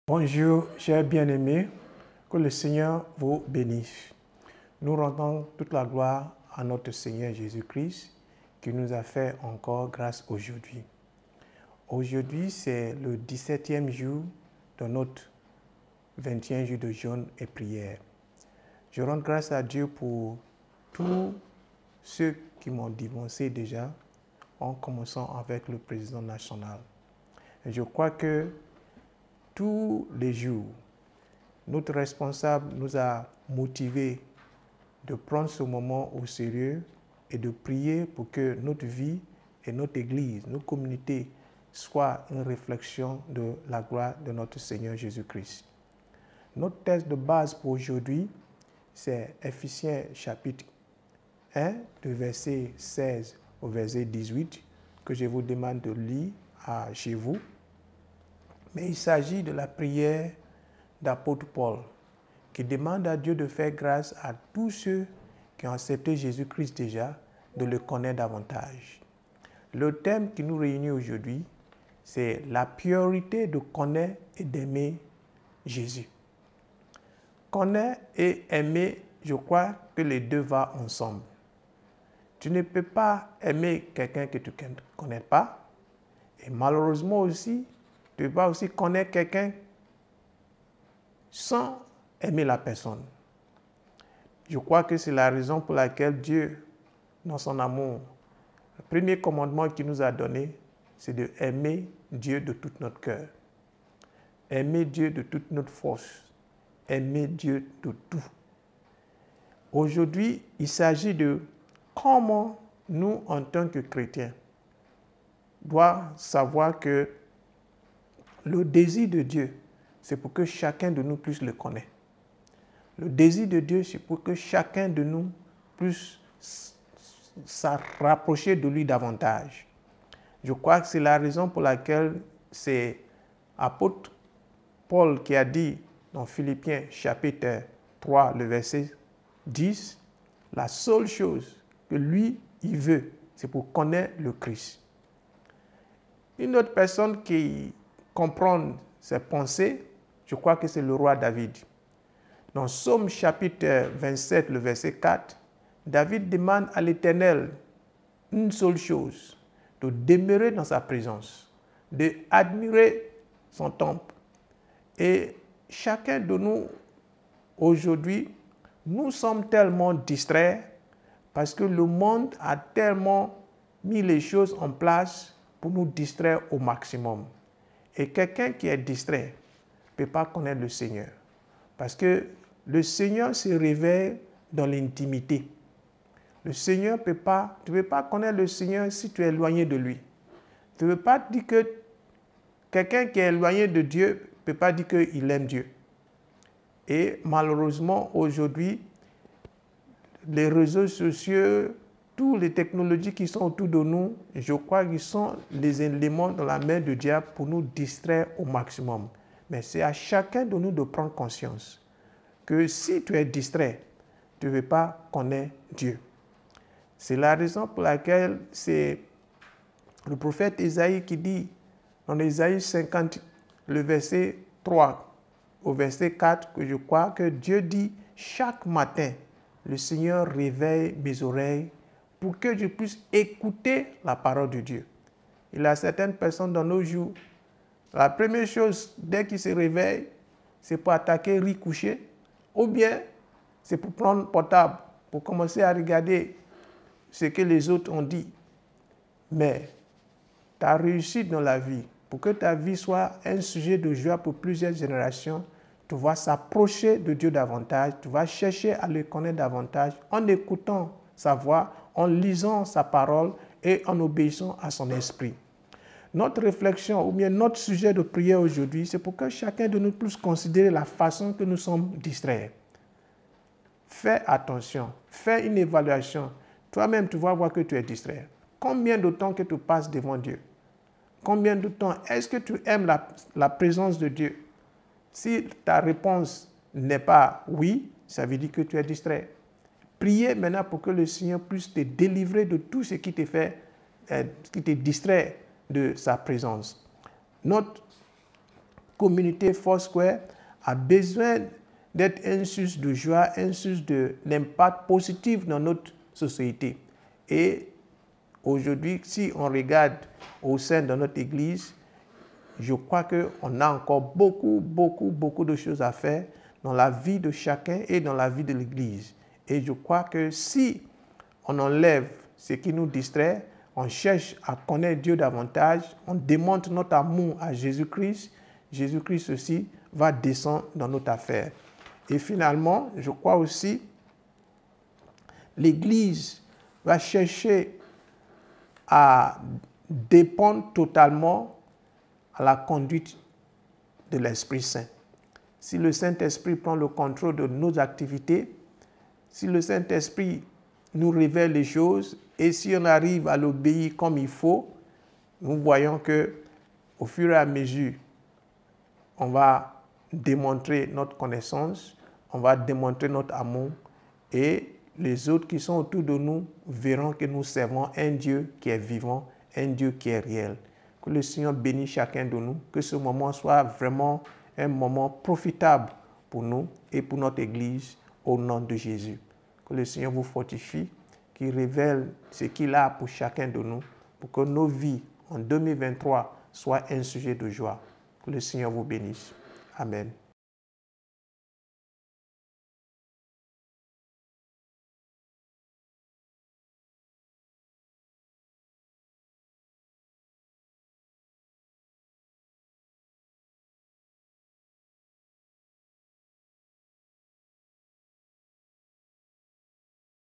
Bonjour, chers bien-aimés, que le Seigneur vous bénisse. Nous rendons toute la gloire à notre Seigneur Jésus-Christ qui nous a fait encore grâce aujourd'hui. Aujourd'hui, c'est le 17e jour de notre 21 jours de jeûne et prière. Je rends grâce à Dieu pour tous ceux qui m'ont divancé déjà, en commençant avec le président national. Et je crois que tous les jours, notre responsable nous a motivés de prendre ce moment au sérieux et de prier pour que notre vie et notre Église, nos communautés soient une réflexion de la gloire de notre Seigneur Jésus-Christ. Notre texte de base pour aujourd'hui, c'est Éphésiens chapitre 1, du verset 16 au verset 18, que je vous demande de lire chez vous. Mais il s'agit de la prière d'apôtre Paul, qui demande à Dieu de faire grâce à tous ceux qui ont accepté Jésus-Christ déjà, de le connaître davantage. Le thème qui nous réunit aujourd'hui, c'est la priorité de connaître et d'aimer Jésus. Connaître et aimer, je crois que les deux vont ensemble. Tu ne peux pas aimer quelqu'un que tu ne connais pas, et malheureusement aussi, tu ne peux pas aussi connaître quelqu'un sans aimer la personne. Je crois que c'est la raison pour laquelle Dieu, dans son amour, le premier commandement qu'il nous a donné, c'est de aimer Dieu de tout notre cœur. Aimer Dieu de toute notre force. Aimer Dieu de tout. Aujourd'hui, il s'agit de comment nous, en tant que chrétiens, doivent savoir que le désir de Dieu, c'est pour que chacun de nous puisse le connaître. Le désir de Dieu, c'est pour que chacun de nous puisse se rapprocher de lui davantage. Je crois que c'est la raison pour laquelle c'est l'apôtre Paul qui a dit dans Philippiens chapitre 3, le verset 10, la seule chose que lui, il veut, c'est pour connaître le Christ. Une autre personne qui comprend ses pensées, je crois que c'est le roi David. Dans Psaume chapitre 27, le verset 4, David demande à l'Éternel une seule chose, de demeurer dans sa présence, d'admirer son temple. Et chacun de nous, aujourd'hui, nous sommes tellement distraits parce que le monde a tellement mis les choses en place pour nous distraire au maximum. Et quelqu'un qui est distrait ne peut pas connaître le Seigneur. Parce que le Seigneur se révèle dans l'intimité. Le Seigneur tu ne peux pas connaître le Seigneur si tu es éloigné de lui. Tu ne peux pas dire que quelqu'un qui est éloigné de Dieu ne peut pas dire qu'il aime Dieu. Et malheureusement, aujourd'hui, les réseaux sociaux, toutes les technologies qui sont autour de nous, je crois qu'ils sont les éléments dans la main du diable pour nous distraire au maximum. Mais c'est à chacun de nous de prendre conscience que si tu es distrait, tu ne veux pas connaître Dieu. C'est la raison pour laquelle c'est le prophète Ésaïe qui dit, dans Ésaïe 50, le verset 3 au verset 4, que je crois que Dieu dit, chaque matin, le Seigneur réveille mes oreilles pour que je puisse écouter la parole de Dieu. Il y a certaines personnes dans nos jours, la première chose, dès qu'ils se réveillent, c'est pour attaquer, riz couché, ou bien c'est pour prendre le portable, pour commencer à regarder ce que les autres ont dit. Mais ta réussite dans la vie, pour que ta vie soit un sujet de joie pour plusieurs générations, tu vas s'approcher de Dieu davantage, tu vas chercher à le connaître davantage en écoutant sa voix, en lisant sa parole et en obéissant à son esprit. Notre réflexion ou bien notre sujet de prière aujourd'hui, c'est pour que chacun de nous puisse considérer la façon que nous sommes distraits. Fais attention, fais une évaluation. Toi-même, tu vas voir que tu es distrait. Combien de temps que tu passes devant Dieu? Combien de temps est-ce que tu aimes la présence de Dieu? Si ta réponse n'est pas oui, ça veut dire que tu es distrait. Priez maintenant pour que le Seigneur puisse te délivrer de tout ce qui qui te distrait de sa présence. Notre communauté Foursquare a besoin d'être une source de joie, une source d'impact positif dans notre société. Et aujourd'hui, si on regarde au sein de notre Église, je crois qu'on a encore beaucoup de choses à faire dans la vie de chacun et dans la vie de l'Église. Et je crois que si on enlève ce qui nous distrait, on cherche à connaître Dieu davantage, on démontre notre amour à Jésus-Christ, Jésus-Christ aussi va descendre dans notre affaire. Et finalement, je crois aussi, l'Église va chercher à dépendre totalement à la conduite de l'Esprit Saint. Si le Saint-Esprit prend le contrôle de nos activités, si le Saint-Esprit nous révèle les choses et si on arrive à l'obéir comme il faut, nous voyons que au fur et à mesure, on va démontrer notre connaissance, on va démontrer notre amour et les autres qui sont autour de nous verront que nous servons un Dieu qui est vivant, un Dieu qui est réel. Que le Seigneur bénisse chacun de nous, que ce moment soit vraiment un moment profitable pour nous et pour notre Église au nom de Jésus. Que le Seigneur vous fortifie, qu'il révèle ce qu'il a pour chacun de nous, pour que nos vies en 2023 soient un sujet de joie. Que le Seigneur vous bénisse. Amen.